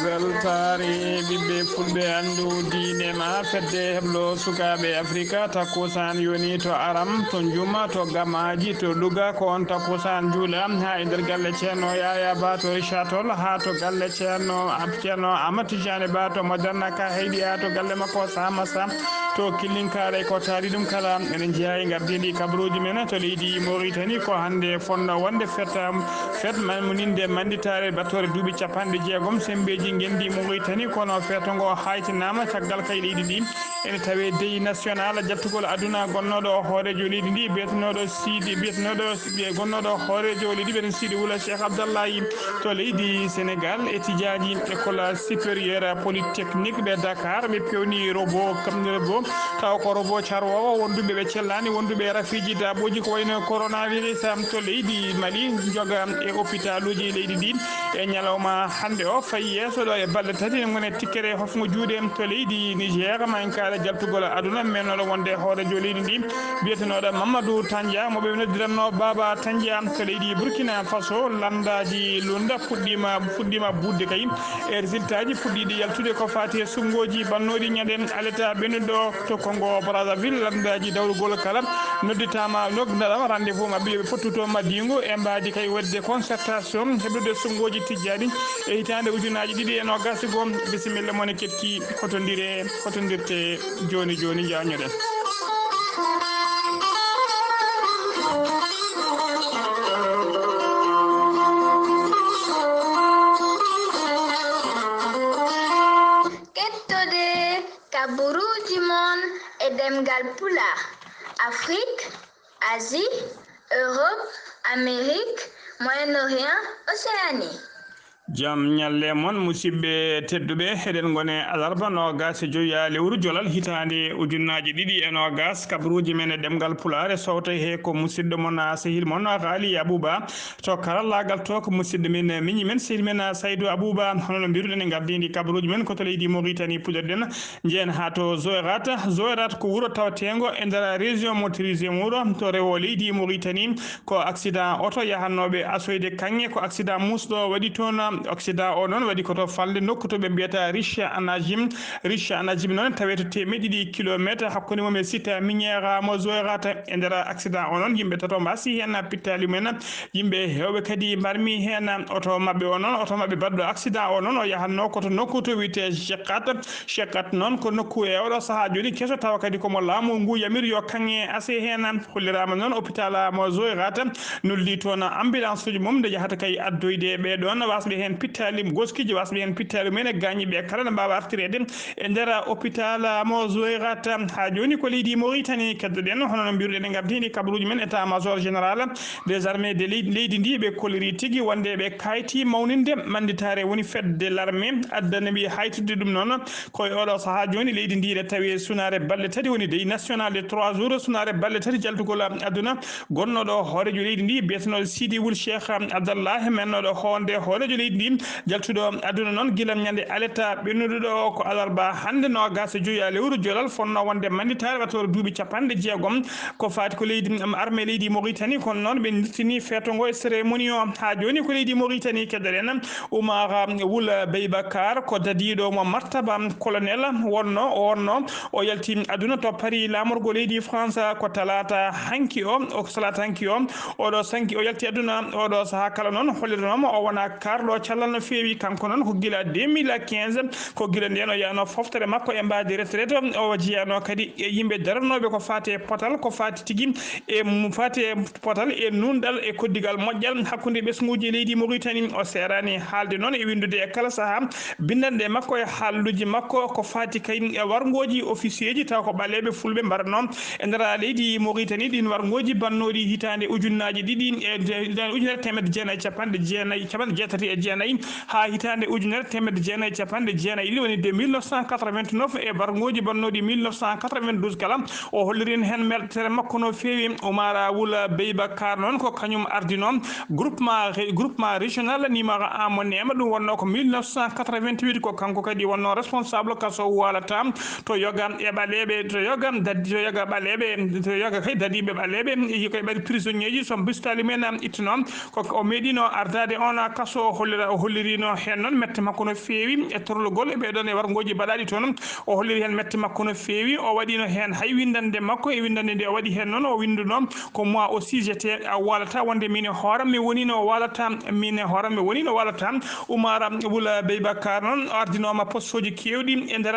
weltare ɓiɓɓe fulɓe anndu diine ma fedde heblo sukaɓe afrique takkusan yoni to aram to juma to gamaji to luga ko on takkusan juula ha e nder galle ceerno yaya ba to richard toll ha to galle ceerno amadou tidiane ba to moderna ka heyɗi ha to galle makko sama sam to killinkare ko taari ɗum kala enen jeeya e gardidi kabaruji men to leydi Mauritanie ko hande fonno wonde fet mamuninde manditare battore duuɓi capanɗe jeegom sembeji gendi Mauritanie kono feeto ngo haytinama caggal kay leydi ndi ene tawe dey national jattugol aduna gonnoɗo hoorejo leydi ndi biyetenoɗo sidi gonnoɗo hoorejo leydi ɓen Sidi Wula Cheikh Abdallahi to leydi Sénégal étudiant école supérieure polytechnique ɓe Dakar ɓe pewni robot taw ko robot carwowo wonduɓe ɓe cellani wonduɓe rafiji daboji ko wayno coronavirus to leydi Mali joga e hôpital uji leydi ndi e ñalawma hande o fayi yesso ɗo e balɗe tati ne gone tikkere hofgo juuɗe to leydi Niger ma en kaala jaltugol aduna mennoɗo wonde hoorejo leydi ndi biyetenoɗo Mamadou Tandia moɓe noddiranno Baba Tandia to leydi Burkina Faso lamdaji lunda fuɗɗima budde kay e résultat ji puɗɗiɗi yaltude ko fati e sungoji bannoɗi ñanden aleta ɓennuɗo to Congo Brazzaville lamdaji dawrugol kala nodditama nogdaɗam rendez-vous mabɓe ɓe fottuto maddigo e mbadi kay wadde concertation heɓude sungoji tijjani e hitande ujunaji ɗiɗi e nogas goo bisimilla moon e ketki hotodirte joni jañoɗen. Kaburuji mon e demgal pulaar Afrique, Asie, Europe, Amérique, Moyen-Orient, Océanie. Jam ñalle mon musidɓe tedduɓe eɗen gone alarba nogas e joyi lewru jolal hitande ujunnaji ɗiɗi e nogas kabaruji men e ɗemgal pulaar e sowta he ko musidɗo mon sehil mon Ghali Abouba to karallagal to ko musidɗo men miñi men sehil men Saydou Abouba hono no mbiruɗen e gardidi kabaruji men koto leydi Mauritanie puɗorɗen jeen ha to Zoerat ko wuuro tawatengo e nder région motorisé wuro to rewo leydi Mauritanie ko accident auto yahannoɓe asoyde kanŋe ko accident musɗo waɗi toon accident o noon waɗi koto falde nokku to ɓe mbiyata riche anajim noon tawe to temedɗiɗi kilométre hakkude mum e sita miniére mo Zoyrata e nder accident o noon yimɓe tato mbasi hen pittali mumen yimɓe hewɓe kadi mbarmi hen oto mabɓe o noon oto mabɓe badɗo accident o noon o yahanno koto nokku to wiyete Chekat noon ko nokku e oɗo saaha joni keso tawa kadi komo laamu ngu yamiri yo kanŋe ase hen hollirama noon hôpital mo Zoyrata nolli toon ambulance uji mum nde jahata kay addoyde ɓeɗon wasɓe hen pittali goskiji wasɓe hen pittali men e gañiɓe kala ne mbawa artirede e nder hôpital mo Zoyrata ha joni ko leydi Mauritanie keddoɗen hono no mbiruɗen e gardini kabaruji men état major général des armées de leydi ndi ɓe kolliri tigui wonde ɓe kayti mawninde manditare woni fête de l'armée addanaɓe haytude ɗum noon koye oɗo saaha joni leydi ndi ɗe tawi sunare balɗe tati woni dey national de 3 jours sunare balɗe tati jaltugol aduna gonnoɗo hoorejo leydi ndi biyetenoɗo Sidi Wul Cheikh Abdallahi mennoɗo honde hoorejo leydi ndi jaltuɗo aduna noon guilam ñande aleta ɓennuɗo ko alarba hande nogas e joyi lewru jolal fonno wonde manditare watore duuɓi capanɗe jeegom ko fati ko leydi armée leydi Mauritanie kono noon ɓe dirtini feeto ngo e cérémonie o ha joni ko leydi Mauritanie keddoɗen Oumar Wul Beybakar ko dadiɗo mo martaba colonel wonno o yalti aduna to Paris lamorgo leydi France ko talata hanki o oɗo sanki o yalti aduna oɗo saaha kala noon holliranomo o wona karɗo callal no feewi kanko noon ko guila 2015 ko guila nden o yano foftere makko e mbadi retraite o jeyano kadi e yimɓe daranoɓe ko fati potal ko fati tigui e fati potal e nunɗal e koddigal moƴƴal hakkude ɓesguji leydi Mauritanie o serani haalde noon e windude e kala saaha bindanɗe makko e haalluji makko ko fati kay e wargoji officier ji taw ko ɓaleɓe fulɓe mbarano e nder leydi Mauritanie ɗin wargoji bannoɗi hitande ujunnaji ɗiɗi e ujunere temedde jeenayyi capanɗe jeetati e jeenayi ha hitande ujunere temedde jeenayi capanɗe jeenayi ɗiɗi woni de 1989 e bargoji bannoɗi 1992 kala o hollirin hen meltere makko no feewi Oumar Wula Beybacar noon ko kañum ardino groupement régional numéro 1 mo Nema ɗum wonno ko 1988 ko kanko kadi wonno responsable kaso walata to yoga e ɓaleɓe to yoga ɓaleɓe to yoga kay dadiɓe ɓaleɓe yi koye ɓaɗi prisonnier ji so bistali men ittano ko o meeɗino ardade on kaso o hollirino hen noon mette makko no feewi e torlugol e ɓeɗon e wargoji baɗaɗi toon o holliri hen mette makko no feewi o waɗino hen hay windande makko e windande nde o waɗi hen noon o winduno ko moi aussi j'étais a walata wonde min e hooram mi wonino walata min e hooram mi wonino walata Oumar Wula Beybacar noon ardinoma poste uji kewɗi e nder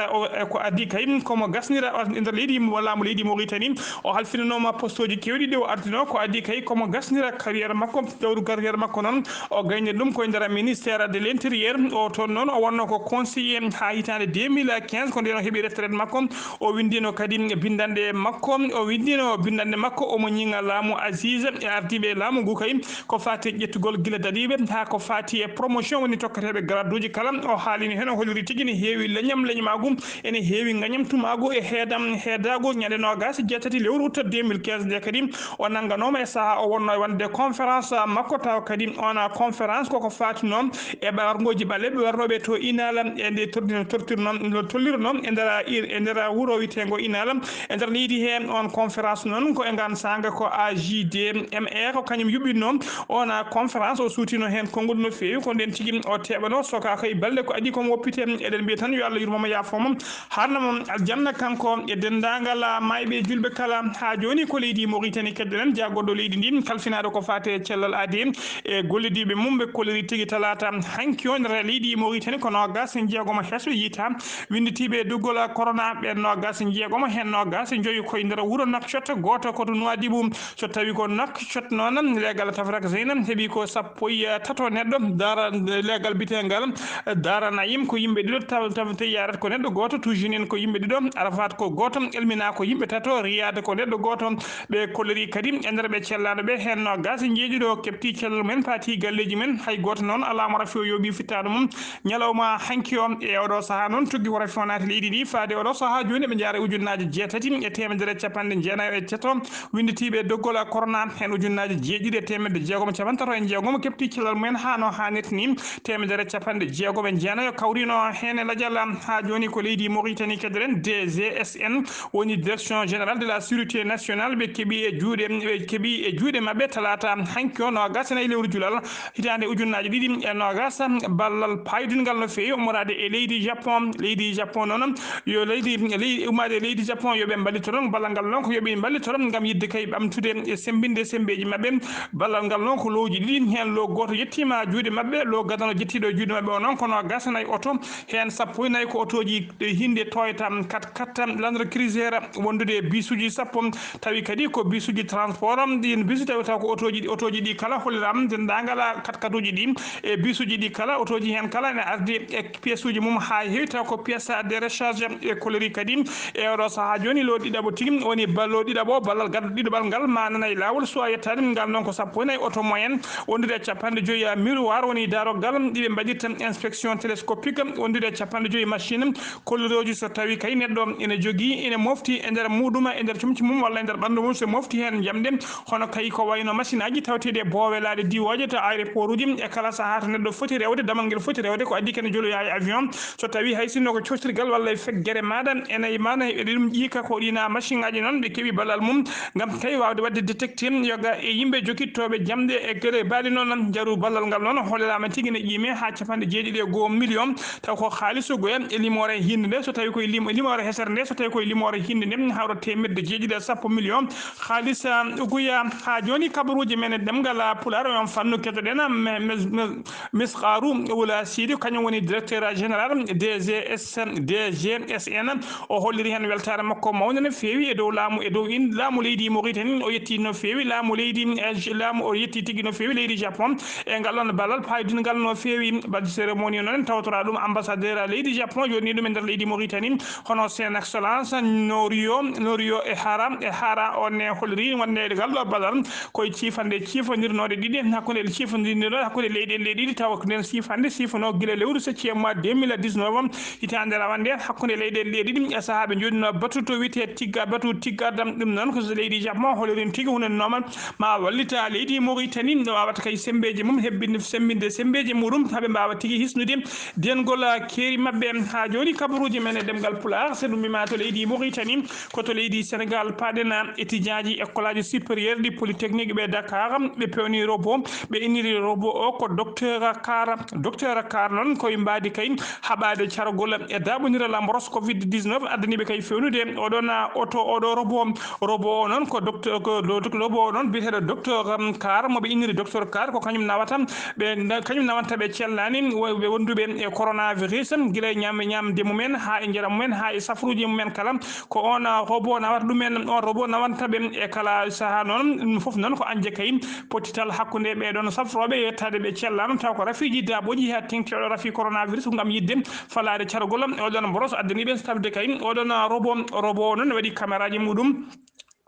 ko addi kay komo gasnira e nder leydi laamu leydi Mauritanie o halfinanoma poste uji kewɗi ɗi o ardino ko addi kay komo gasnira carriére makko dawru carriére makko noon o gayni ɗum koye nder ministére de l' intérieur o toon noon o wonno ko conseiller ha hitande 2015 ko nden o heeɓi retraite makko o windino kadi bindande makko o windino bindande makko omo ñiŋa laamu Aziz e ardiɓe laamu ngu kay ko fati ƴettugol gila dadiɓe ha ko fati e promotion woni tokkateɓe grade uji kala o haalini hen o holliri tigui ne heewi leñmagu ene heewi gañamtumagu e heedagu ñande nogas jeetati lewru août 2015 nde kadi o nangganoma e saaha o wonno e wonde conférence makko taw kadi on conférence koko fatino e ɓargoji ɓaleɓe warnoɓe to Inal e nde tollirno e nder wuuro witego Inal e nder leydi he on conférence noon ko e ngan sanga ko AJDMR ko kañum yuɓɓinno on conférence o suutino hen konngol no feewi ko nden tigui o teɓano soka koye balɗe ko adi komo woppite eɗen mbiya tan yo Allah yurmomo yafomo harnamo aljanna kanko e dendagal mayɓe julɓe kala ha joni ko leydi Mauritanie keddoɗen jaggoɗo leydi ndi kalfinaɗo ko fate cellal aadi e gollodiɓe mum ɓe kolliri tigui talata hanki o nder leydi Mauritanie ko nogas jeegomo hesɓe yiita winditiɓe duggol corona ɓe nogas jeegomo hen nogas joyi koye nder wuuro Nouakchott goto koto Nouadhibou so tawi ko Nouakchott noon legal Tafrak Zeynam heeɓi ko sappo e tato neɗɗo dara legal bitegal Dara Naim ko yimɓe ɗiɗo tawte yarat ko neɗɗo goto Toujinin ko yimɓe ɗiɗo Arafat ko goto Elmina ko yimɓe tato Riyad ko neɗɗo goto ɓe kolliri kadi e nder ɓe cellaɗo ɓe hen nogas jeeɗiɗo kepti cellal men paati galleji men hay goto noon alama rafi o yooɓi fittade mum ñalawma hanki o e oɗo saaha noon tugui ko rafi o naati leydi ndi faade oɗo saaha joni ɓe jaara ujunnaje jeetati e temedere capanɗe jeenayi e jeeto winditiɓe doggol corona hen ujunnaje jeeɗiɗi e temedde jeegom capantato e jeegom kepti cellal mumen ha no hannirta ni temedere capanɗe jeegom e jeenayi kawrino hen e ladial ha joni ko leydi Mauritanie keddoɗen DGSN woni direction générale de la sécurité nationale ɓe keeɓi e juuɗe mabɓe talata hanki o nogas nayi lewru julal hitande ujunnaje ɗiɗi e nogas ballal paydingal no feewi ummorade e leydi Japon noon yo leydi ummade leydi Japon yoɓe mballitoron ballal ngal noon ko yooɓe mballitoron gam yidde kay ɓamtude e sembinde sembeji mabɓe ballal ngal noon ko lowji ɗiɗi hen lo goto yettima juuɗe mabɓe lo gadano jettiɗo juuɗe mabɓe o noon kono gasanayi auto hen sappo e nayyi ko autoji hinde Toyota 4x4 Land Cruiser wondude bisuji sappo tawi kadi ko bisuji transport ɗin bisu tawi taw ko autoji ɗi kala holliram dendagal 4x4 uji ɗi e bisuji ɗi kala autoji hen kala ne ardi e pièce uji mum ha heewi taw ko pièce de recharge e colori kadi e oɗo saaha joni lo ɗiɗaɓo tigui woni ballo ɗiɗaɓo ballal gaddo ɗiɗaɓal ngal ma nanayi lawol suwa yettade ngal noon ko sappo e nayyi auto moyenne wondude e capanɗe joyyi miroir woni darogal ɗiɓe mbaɗirta inspection télescopique wondude e capanɗe joyyi machine kolliroji so tawi kay neɗɗo ene jogui ene mofti e nder muɗum e nder cumci mum walla e nder ɓandu mum so mofti hen jamde hono kay ko wayno machine aji tawteɗe boowelaɗe diwoje to aéroport uji e kala saaha to neɗɗo foti rewde damal nguel foti rewde ko addi kene joloya e avion so tawi hay sinno ko costirgal walla e feggere maɗa enayi ma eɗe ɗum ƴiika ko ɗina machine aji noon ɓe keeɓi ballal mum gam kay wawde wadde détecté yoga e yimɓe jokittoɓe jamde e gueɗe baɗi noon jaaru ballal ngal noon hollirama tigui ne ƴiime ha capanɗe jeeɗiɗi e 1 million taw ko haalisu goya e limore hinde nde so tawi koye limore hesere nde so tawi koye limore hinde nde hawra temedde jeeɗiɗi e 10 million haalis uguya ha joni kabaruji men e ɗemgal pular on fannu kettoɗen Misqaru Wula Sidi kañum woni directeur général DGSN o holliri hen weltare makko mawde no feewi e dow laamu laamu leydi Mauritanie o yetti no feewi laamu o yetti tigui no feewi leydi Japon e ngal ɗon ballal paydingal no feewi badde cérémonie noon tawtora ɗum ambassadeur leydi Japon joni ɗum e nder leydi Mauritanie hono sen excellence Norio e hara on e holliri wonde ngal ɗo ballal koye ciifandirnode ɗiɗi hakkude leyɗele ɗiɗi ɗiɗi taw ko nden sifande sifano gila lewru seccié mois 2019 hitande rawande hakkude leyɗele ɗe ɗiɗi e saaha ɓe jodino batu to wiyete tiggadam ɗum noon ko so leydi japon holorin tigui hunannoman ma wallita leydi Mauritanie no wawata kay sembeji mum hebbinde sembinde sembeji muɗum haaɓe mbawa tigui hisnude dengol keeri mabɓe ha joni kabaruji men e ɗemgal pulaar so ɗum wima to leydi Mauritanie koto leydi Sénégal paɗen étudiant ji école aji supérieur ɗi polytechnique ɓe Dakar ɓe pewni robot ɓe inniri robot o ko docteur Kar noon koye mbadi kay haɓade cargol e daɓodiral mboros covid 19 addaniɓe kay fewnude oɗon auto oɗo robot o noon ko robot o noon biyeteɗo docteur Kar moɓe inniri docteur Kar ko kañum nawata ɓe cellani ɓe wonduɓe e coronavirus guila ñamde mumen ha e jeeram mumen ha e safruji mumen kala ko on robot nawata ɗumen on robot nawantaɓe e kala saaha noon ɗum foof noon ko anje kay pottital hakkude ɓeɗon safroɓe yettade ɓe cellano taw ko rafiji daɓoji ha tengteɗo rafi coronavirus gam yidde falade cargol oɗon mboros addaniɓe tawde kay oɗon robot noon waɗi caméraji muɗum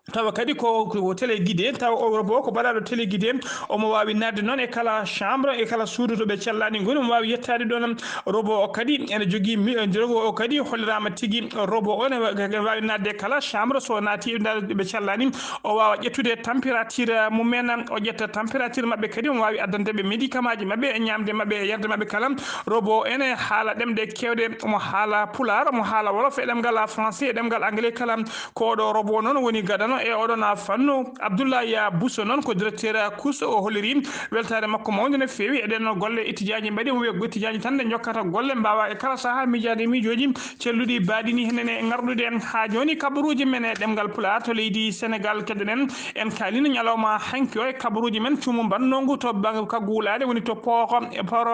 tawa kadi ko téléguidé taw o robot ko baɗaɗo téléguidé omo wawi nadde noon e kala chambre e kala suudu to ɓe cellani goni omo wawi yettade ɗon robot o kadi ene jogui robot o kadi hollirama tigui robot o ne wawi nadde kala chambre so naati ɓe cellani o wawa ƴettude température mumen o ƴetta température mabɓe kadi omo wawi addandeɓe médicament ji mabɓe e ñamde mabɓe e yarde mabɓe kala robot ene haala ɗemɗe kewɗe omo haala pular omo haala wolof e ɗemgal français e ɗemgal anglais kala ko oɗo robot noon woni gadano e oɗon fannu Abdoulaye Bousso noon ko directeur COUS o holliri weltare makko mawde no fewi eɗen golle étudiant ji mbaɗi wiya étudiant ji tan nde jokkata golle mbawa e kala saaha miijade miijoji celluɗi baɗini henen e gardude ha joni kabaruji men e ɗemgal pular to leydi Sénégal keɗoɗen en kalino ñalawma hanki o e kabaruji men cuumu mbannogu to kaggulade woni to port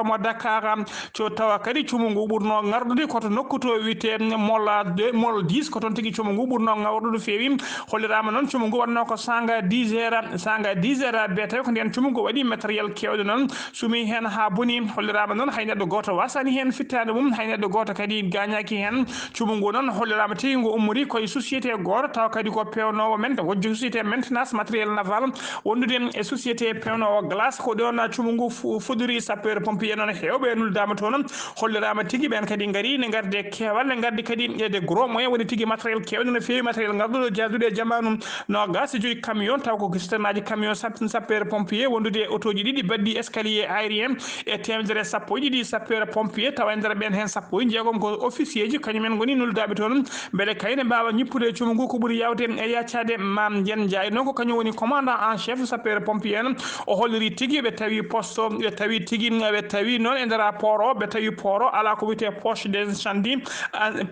mo Dakar to tawa kadi cuumu ngu ɓurno gardude koto nokku to wiyete mol 10 ko toon tigui cuumu ngu ɓurno gardude fewi hollirama noon cuumu ngu wanno ko sanga 10 heures be tawi ko nden cuumu ngu waɗi matériel kewɗo noon sumi hen ha boni hollirama noon hay neɗɗo goto wasani hen fittade mum hay neɗɗo goto kadi gagnaki hen cuumu ngu noon hollirama tigui ngu ummori koye société goto taw kadi ko pewnowo men wojji société maintenance matériel naval wondude e société pewnowo glace ko ɗon cuumu ngu fodori sapeur pompier noon hewɓe nuldama to noon hollirama tigui ɓen kadi gaari ne garde kewal ne gardi kadi de gros moyen woni tigui matériel kewɗo no fewi matériel garduɗo jasdude e jamanu no gas joyi camion taw ko systéme aji camion sapeur pompier wondude auto ji ɗiɗi baddi escalier aérien e temedere sappo e ɗiɗi sapeur pompier tawa e nder ɓen hen sappo e jeegom ko officier ji kañumen goni nuldaɓe toon beele kayne mbawa ñippude cuumu ngu ko ɓuuri yawde e yaccade Mame Diene Ndiaye noon ko kañum woni commandant en chef sapeur pompier en o holliri tigui ɓe tawi poste ɓe tawi tigui ɓe tawi noon e nder port o ɓe tawi port o ala ko wiyete poche d'incendie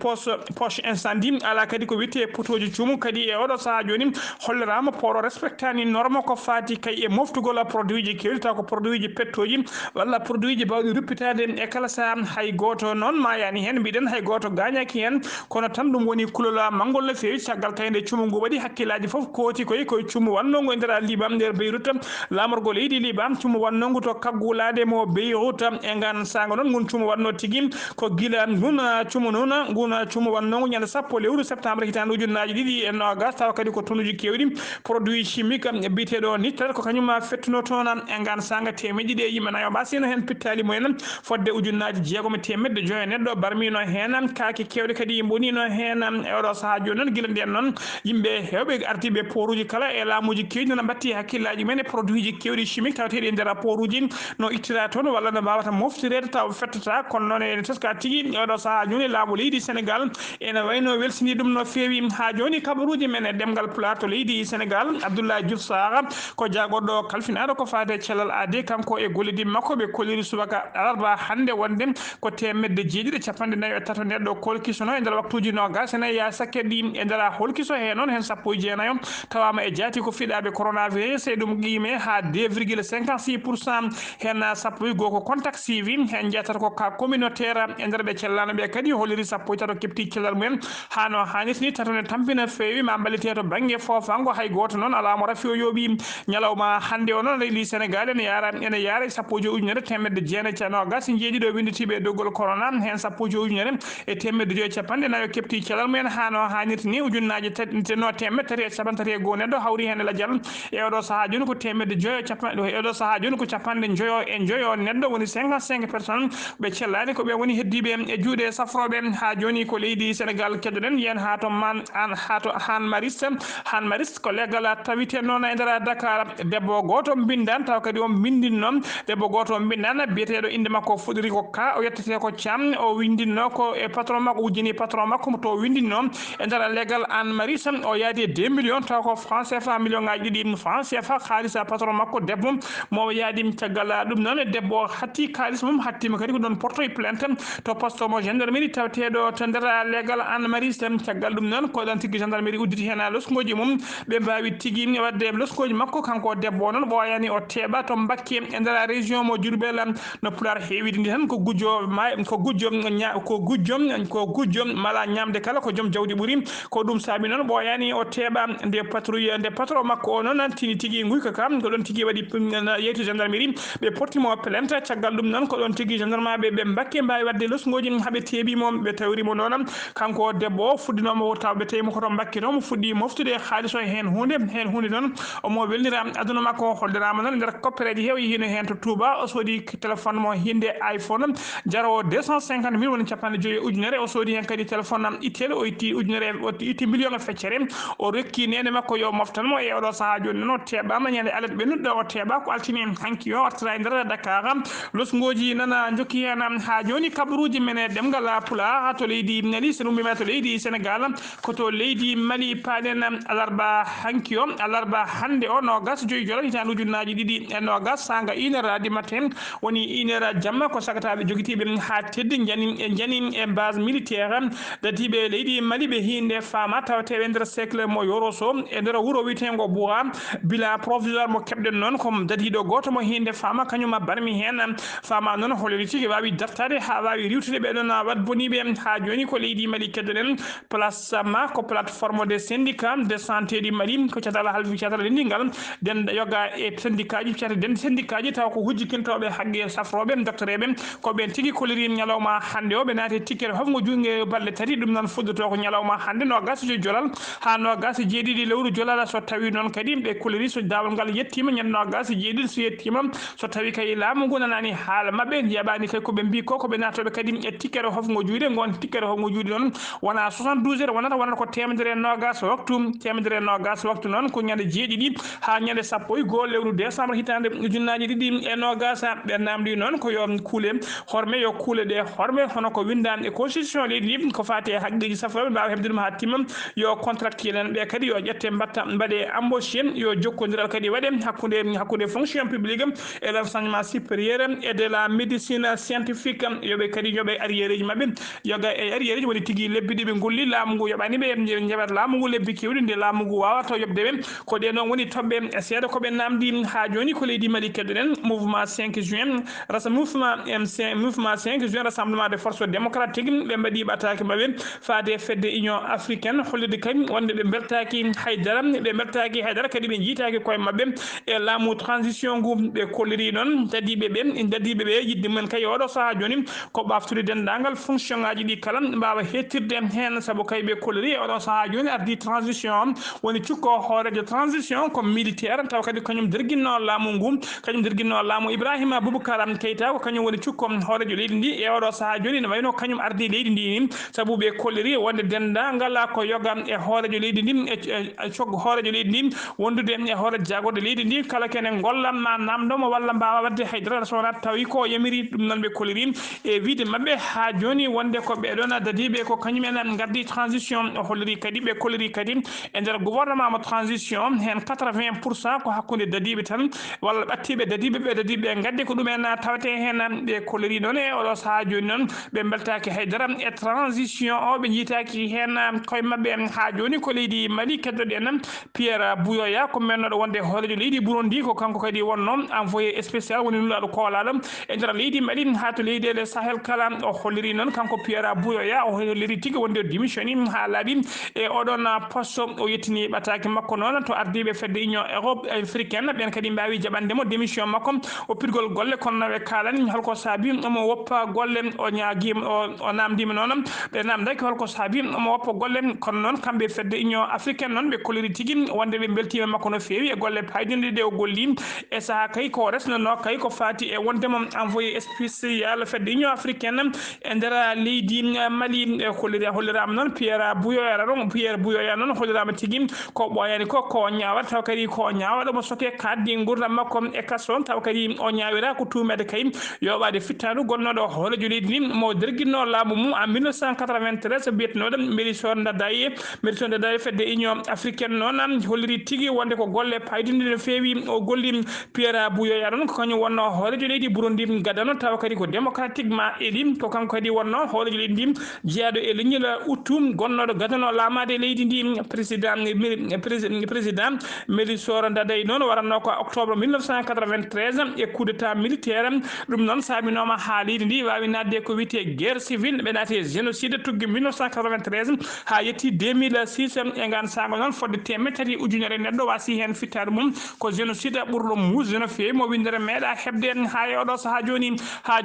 poche incendie ala kadi ko wiyete potoji cuumu kadi e oɗo saaha joni hollirama port o respectani norme ko fati kay e moftugol produit ji kewɗi taw ko produit ji pettoji walla produit ji bawɗi ruppitade e kala saaha hay goto noon mayani hen mbiɗen hay goto gagnaki hen kono tan ɗum woni kulol manngol no fewi caggal tawde cuumu ngu waɗi hakkillaji foof kooti koye cuumu wannongu e nder Liban nder Beyrouth lamorgo leydi Liban cuumu wannongu to kaggulade mo Beyrouth e ngan saga noon ngun cuumu wanno tigui ko guila ngun cuumu wannongu ñande sappo lewru septembre hitande ujunnaji ɗiɗi e nogas tawa kadi ko tonuji kewɗi produit chimique biteɗo nitrat ko kañum fettuno toon e ngan saga temedde ɗiɗi yimɓe nayo mbasino hen pittali mumen fodde ujunnaji jeegom temedde joyi neɗɗo barmino hen kaake kewɗe kadi bonino hen e oɗo saaha joni noon guila nden noon yimɓe hewɓe artiɓe poruji kala e laamuji kewɗi no batti hakkillaji men e produit ji kewɗi chimique tawateɗi e nder poruji no ittira toon walla no mbawata moftirede taw fettata kono noon ene teska tigui oɗo saaha joni laamu leydi Sénégal ene wayno welsini ɗum no fewi ha joni kabaruji men e ɗemgal pular to leydi Sénégal Abdoulaye Diouf Sarr ko jagoɗɗo kalfinaɗo ko fate cellal AD kanko e gollidi makko ɓe kolliri subaka alarba hande wonde ko temedde jeeɗiɗi capanɗe nayyi e tato neɗɗo kolkisono e nder waktuji nogas ene ya sakkeɗɗi e nder holkiso he noon hen sappo e jeenayo tawama e jaati ko fiɗaɓe coronavirus e ɗum qime ha 2,56% hen sappo e goho ko contact suivi hen jeeyatata ko cas communautaire e nder ɓe cellano ɓe kadi holliri sappo e tato kepti cellal mumen ha no hannirta ni tato ne tampina fewi ma ballite to banggue bangge fofango hay goto noon ala mo rafi o yooɓi ñalawma hande o noon leydi Sénégal ene yaara sappoji ujunere temedde jeenayi e nogas jeeɗiɗo winditiɓe doggol corona hen sappoji ujunere e temedde joyi capanɗe nayo kepti calal mumen hano hannirta ni ujunnaji no temedde tati e capan tati e goho neɗɗo hawri hen ladial e oɗo saaha joni ko temedde joyo capanɗe e oɗo saaha joni ko capanɗe joyo neɗɗo woni 55 personnes ɓe cellani ko ɓe woni heddiɓe e juuɗe safroɓe ha joni ko leydi Sénégal keddoɗen yen ha to Han Maris ko leggal tawite noon e nder Dakar debbo goto bindan taw kadi on bindinno debbo goto bindan biyeteɗo inde makko Fodoriko Ka o yettete ko Thiam o windinno ko e patron makko wujjini patron makko to windinno e nder leggal Anne Maris o yaadi 2 millions taw ko franc CFA million ngaji ɗiɗi franc CFA haalisa patron makko debbo mo yaadi caggal ɗum noon debbo hatti kalis mum hattima kadi ko ɗon portoye plainte to poste mo gendarmerie taweteɗo to nder leggal Anne Maris caggal ɗum noon ko ɗon tigui gendarmerie udditi hen losgoji mum ɓe mbawi tigui wadde losgoji makko kanko debbo noon ɓooyani o teeɓa to Mbacké e nder région mo Diourbel no Pular heewide ndi tan ko gujjo mala ñamde kala ko joom jawdi ɓuuri ko ɗum saabi noon ɓooyani o teeɓa nde patrouille nde patron makko o noon tini tigui guyka kam ko ɗon tigui waɗi yeetu gendarmerie ɓe portimo plainte caggal ɗum noon ko ɗon tigui gendarmeɓe ɓe Mbacké mbawi wadde losgoji haaɓe teeɓimo ɓe tawrimo noon kanko debbo o fuɗɗinomo taw ɓe tawimo koto Mbacké to mo fuɗɗi moftude haalis o hen hunde noon omo welnira aduna makko holderama noon nder koppereji heewi hino hen to Touba o soodi téléphone mo hinde iPhone jarowo 250 000 woni capanɗe joyi ujunere o soodi hen kadi téléphone ittele o itti ujunere o itti million e feccere o rekki nene makko yo moftanmo e oɗo saaha joni noon o teeɓama ñande alet ɓennuɗo o teeɓa ko altini hanki o artira e nder Dakar losgoji nana jokki hen ha joni kabaruji men e ɗemgal Pulaar to leydi Mali so ummima to leydi Sénégal koto leydi Mali paɗen alarba hanki o alarba hande o nogas joyi jolal hitande ujunnaji ɗiɗi e nogas sanga 1h du matin woni 1h jamma ko sagataɓe joguitiɓe ha teddi jani e base militaire dadiɓe leydi Mali ɓe hinde fama tawateɓe nder cercle mo Yoroso e nder wuuro wiyetego Boura bilan provisoire mo keɓɗen noon ko dadiɗo goto mo hinde fama kañuma barmi hen fama noon holli tigui wawi dartade ha wawi riwtude ɓeɗon wat boniɓe ha joni ko leydi Mali keddoɗen place ma ko plateforme des syndicats de santé du Mali ko catal halfi catal lendingal den yoga e syndicat ji cata den syndicat ji taw ko hujjikintoɓe haqqe safroɓe docteur eɓe ko ɓen tigui koliri ñalawma hande o ɓe naati tikkere hofgo jungue balɗe tati ɗum noon fuddoto ko ñalawma hande nogas joyi jolal ha nogas jeeɗiɗi lewru jolal so tawi noon kadi ɓe koliri so dawol ngal yettima ñande nogas jeeɗiɗi so yettima so tawi kay laamu ngu nanani haala mabɓe jaɓani kay koɓe mbi ko koɓe natoɓe kadi e tikkere hofgo juuɗe gon tikkere hofgo juuɗe noon wona 72 heures wonata ko temedere nogas waktu noon ko ñande jeeɗiɗi ha ñande sappo e goho lewru décembre hitande ujunnaji ɗiɗi e nogas ɓe namdi noon ko yo kuule horme yo kuule ɗe horme hono ko windani e constitution leydi ndi ko fati e haqqeji safroɓe mbawa hebde ɗum ha timma yo contractuel en ɓe kadi yo ƴette mbaɗe embauché yo jokkodiral kadi waɗe hakkude fonction publique et l'enseignement supérieur et de la médecine scientifique yoɓe kadi yoɓe arriére ji mabɓe yoga e arriére ji woni tigui lebbi ɗi ɓe golli laamu ngu yoɓani ɓe jaɓat laamu ngu lebbi kewɗi nde laamu ngu wawata yoɓde ɓe ko ɗe noon woni toɓɓe seeɗa koɓe namdi ha joni ko leydi Mali keddoɗen mouvement 5 juin mouvement 5 juin rassemblement des forces démocratiques ɓe mbaɗi ɓataki mabɓe faade fedde union africaine hollide kadi wonde ɓe bertaki haydara kadi ɓe jiitaki koye mabɓe e laamu transition ngu ɓe kolliri noon dadiɓe ɓe yidde mumen kay oɗo saaha joni ko ɓaftude dendagal fonction ngaji ɗi kala mbawa hettirde hen saabu kay ɓe kolliri e oɗo saaha joni ardi transition woni cukko hoorejo transition ko militaire taw kadi kañum derguinno laamu ngu kañum derguinno laamu Ibrahima Boubacar Keita ko kañum woni cukko hoorejo leydi ndi e oɗo saaha joni ne wayno kañum ardi leydi ndi ni saabu ɓe kolliri wonde dendagal ko yoga e hoorejo leydi ndi e coggo hoorejo leydi ndi wondude e hoorejo jagorɗo leydi ndi kala kene gollanma namdomo walla mbawa wadde haydara so wona tawi ko yamiri ɗum noon ɓe kolliri e wiide mabɓe ha joni wonde ko ɓeɗon dadiɓe ko kañumen gardi transition holliri kadi ɓe kolliri kadi e nder gouvernement mo transition hen 80% ko hakkude dadiɓe tan walla ɓattiɓe dadiɓe gaddi ko ɗumen tawate hen ɓe kolliri noon e oɗo saaha joni noon ɓe beltaki haydara e transition o ɓe jiitaki hen koye mabɓe ha joni ko leydi Mali keddoɗen Pierre Bouyoya ko mennoɗo wonde hoorejo leydi Burundi ko kanko kadi wonno envoyé spécial woni nulaɗo koolaɗo e nder leydi Mali ha to leyɗele Sahel kala o holliri noon kanko Pierre Bouyoya o holliri tigui wonde démissioni ha laaɓi e oɗon poste o yettini ɓataki makko noon to ardiɓe fedde union Europe africaine ɓen kadi mbawi jaɓandemo démission makko o pirgol golle kono naɓe kalani holko saabi omo woppa golle o ñaguima o namdima noon ɓe namdaki holko saabi omo woppa golle kono noon kamɓe fedde union africaine noon ɓe koliri tigui wonde ɓe beltima makko no fewi e golle payɗinde ɗe o golli e saaha kay ko resnono kay ko fati e wondemo envoyé spécial fedde union africaine e nder leydi Mali hollirama noon Pierre Buyoya noon hollirama tigui ko ɓoyani ko ñawata taw kadi ko ñawaɗo mo soke kaddi gurdam makko e kasso taw kadi o ñawira ko tumede kay yoɓade fittanu gonnoɗo hoolejo leydi ndi mo derguino laamu mum en 1993 biyetenoɗo Melchior Ndadaye fedde union africaine noon holliri tigui wonde ko golle paydinde no fewi o golli Pierre Buyoya noon ko kañum wonno hoolejo leydi Burundi gadano taw kadi ko démocratiquement élu ko kanko kadi wonno hoolejo leydi ndi jeeyaɗo e leñol Outtum gonnoɗo gadano lamade leydi ndi président Melchior Ndadaye noon waranno ko octobre 1993 e coup d'état militaire ɗum noon saminoma haalide ndi wawi nadde ko wiyete guerre civile ɓe naati génocide tuggi 1993 ha yetti 2006 e gan sago noon fodde temedde tati ujunere neɗɗo wasi hen fittade mum ko génocide ɓurɗo musde no fewi mo windere meeɗa hebde ha e oɗo saaha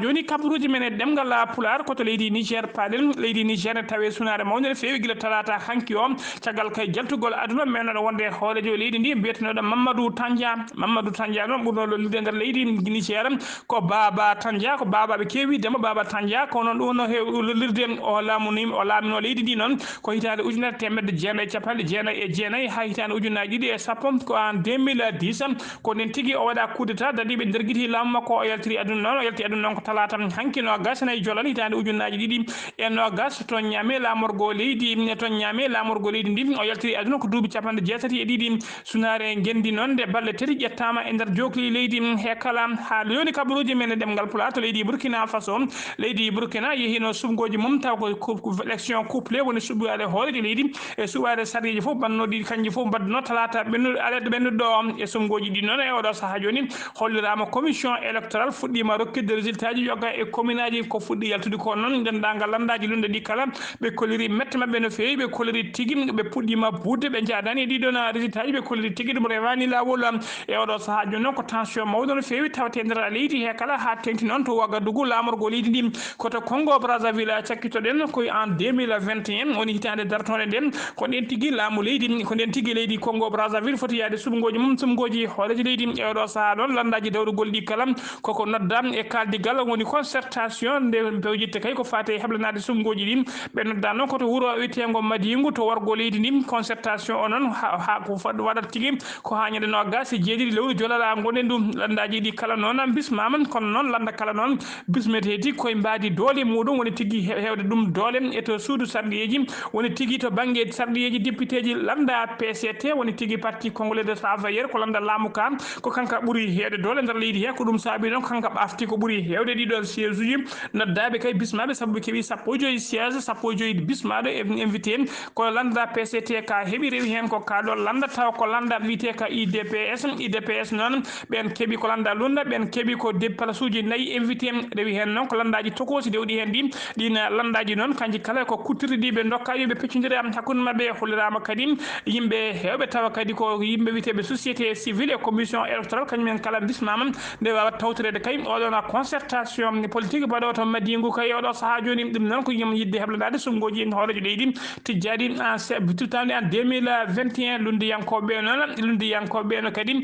joni kabaruji men e ɗemgal Pulaar koto leydi Niger paɗen leydi Niger ne tawe sunare mawde no fewi guila talata hanki o caggal kay jaltugol aduna menoɗo wonde hoolejo leydi ndi mbiyetenoɗo Mamadou Tandia noon ɓurno lollude nder leydi Niger ko Baba Tandia ko babaɓe kewidemo Baba Tandia kono ɗum no lollirde o laamino leydi ndi noon ko hitande ujunere temedde jeenayyi capanɗe jeenayyi e jeenayyi ha hitande ujunaji ɗiɗi e sappo ko en 2010 ko nden tigui o waɗa coup d'état dadiɓe nder guiti laamu makko o yaltiri aduna noon o yalti aduna noon ko talata hanki no gasanayi jolal hitande ujunaji ɗiɗi e nogas to ñaame lamorgo leydi ndi o yaltiri aduna ko duuɓi capanɗe jeetati e ɗiɗi sunare gendi noon nde balɗe tati ƴettama e nder jokli leydi he kala ha yoni kabaruji men e ɗemgal Pulaar to leydi Burkina Faso leydi Burkina yehino sumgoji mum taw ko élection couplé woni suɓade hoolejo leydi e suɓade sariji fof bannoɗi kanji fof mbadduno talata ɓennuɗo e sumgoji ɗi noon e oɗo saaha joni hollirama commission électoral fuɗɗima rokkidde résultat ji yoga e commune aji ko fuɗɗi yaltude ko noon dendagal landaji lunde ɗi kala ɓe koliri mette mabɓe no fewi ɓe koliri tigui ɓe puɗɗima budde ɓe jadani e ɗiɗon résultat ji ɓe koliri tigui ɗum rewani lawol e oɗo saaha joni noon ko tension mawɗo no fewi tawate nder leydi he kala ha tengti noon to Ouagadougou lamorgo leydi ndi koto Congo Brazzaville cakkitoɗen koye en 2021 woni hitande dartone nden ko nden tigui laamu leydi ko nden tigui leydi Congo Brazzaville foti yaade sumgoji mum sumgoji hoolejo leydi e oɗo saaha noon landaji dawrugol ɗi kala koko nodda e kaldigal woni concertation nde pewjitte kay ko fate heblanade sumgoji ɗin ɓe nodda noon koto wuuro wiyetego Madingu to wargo leydi ndi concertation o noon ha ko waɗata tigui ko ha ñande nogas e jeeɗiɗi lewru jolala gonen ɗum landaji ɗi kala noon bismama kono noon landa kala noon bismetedi koye mbadi doole muɗum woni tigui hewde ɗum doole e to suudu sarɗiyeji woni tigui to banggue sarɗiyeji député ji landa PCT woni tigui parti congolais de travailleur ko landa laamu ka ko kanka ɓuuri hewde doole nder leydi he ko ɗum saabi noon ko kanka ɓafti ko ɓuuri hewde ɗiɗon siége uji noddaɓe kay bismaɓe saabu ɓe keeɓi sappo e joyyi siége sappo e joyyi bismaɗo e invité ko landa PCT ka heeɓi rewi hen ko kaɗo landa taw ko landa wiyete ka IDPS noon ɓen keeɓi ko landa lunda ɓen keeɓi ko place uji 4 invité rewi hen noon ko landaji tokosi dewɗi hen ɗi ɗin landaji noon kanji kala ko kuttirɗi ɓe dokka yoɓe peccodira hakkude mabɓe hollirama kadi yimɓe hewɓe tawa kadi ko yimɓe wiyeteɓe société civile et commission électorale kañumen kala bismama nde wawat tawtorede kay oɗon concertation politique mbaɗo to Madingu kay oɗo saaha joni ɗum noon ko yim yidde heblanade sumgoji hoolejo leydi tijjadi tawde en 2021 lundiyankoɓe noon kadi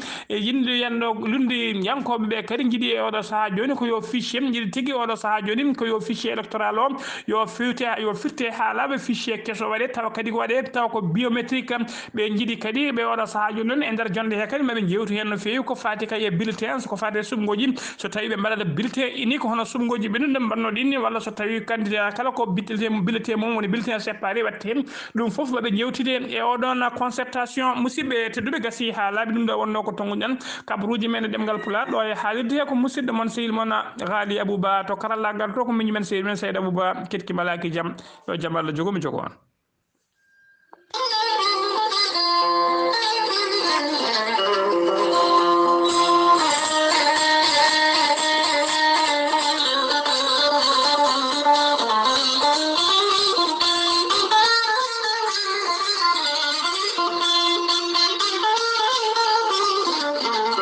lundiyankoɓeɓe kadi jiiɗi e oɗo saaha joni ko yo fichier jiiɗi tigui oɗo saaha joni ko yo fichier électoral o yo firte ha laaɓa fichier kesso waɗe tawa kadi ko waɗe taw ko biométrique ɓe jiiɗi kadi ɓe oɗo saaha joni noon e nder jonde he kadi maɓe jewtu hen no fewi ko fati kay e bulletin so ko fati e sumgoji so tawi ɓe mbaɗata bulletin unique hono sumgoji ɓennuɗe mbannoɗinni walla so tawi candidat kala ko bulletin mum woni bulletin séparé watte hen ɗum foof maɓe jewtide e oɗon concertation musidɓe tedduɓe gasi ha laaɓi ɗum ɗo wonno ko tonguɗen kabaruji men e ɗemgal Pulaar ɗo e haalirde he ko musidɗo moon sehil moon Ghali Abouba to karallagal to ko miñumen sehil men Saydou Abouba ketki malaki jaam yo jaam Allah jogomi jogo on.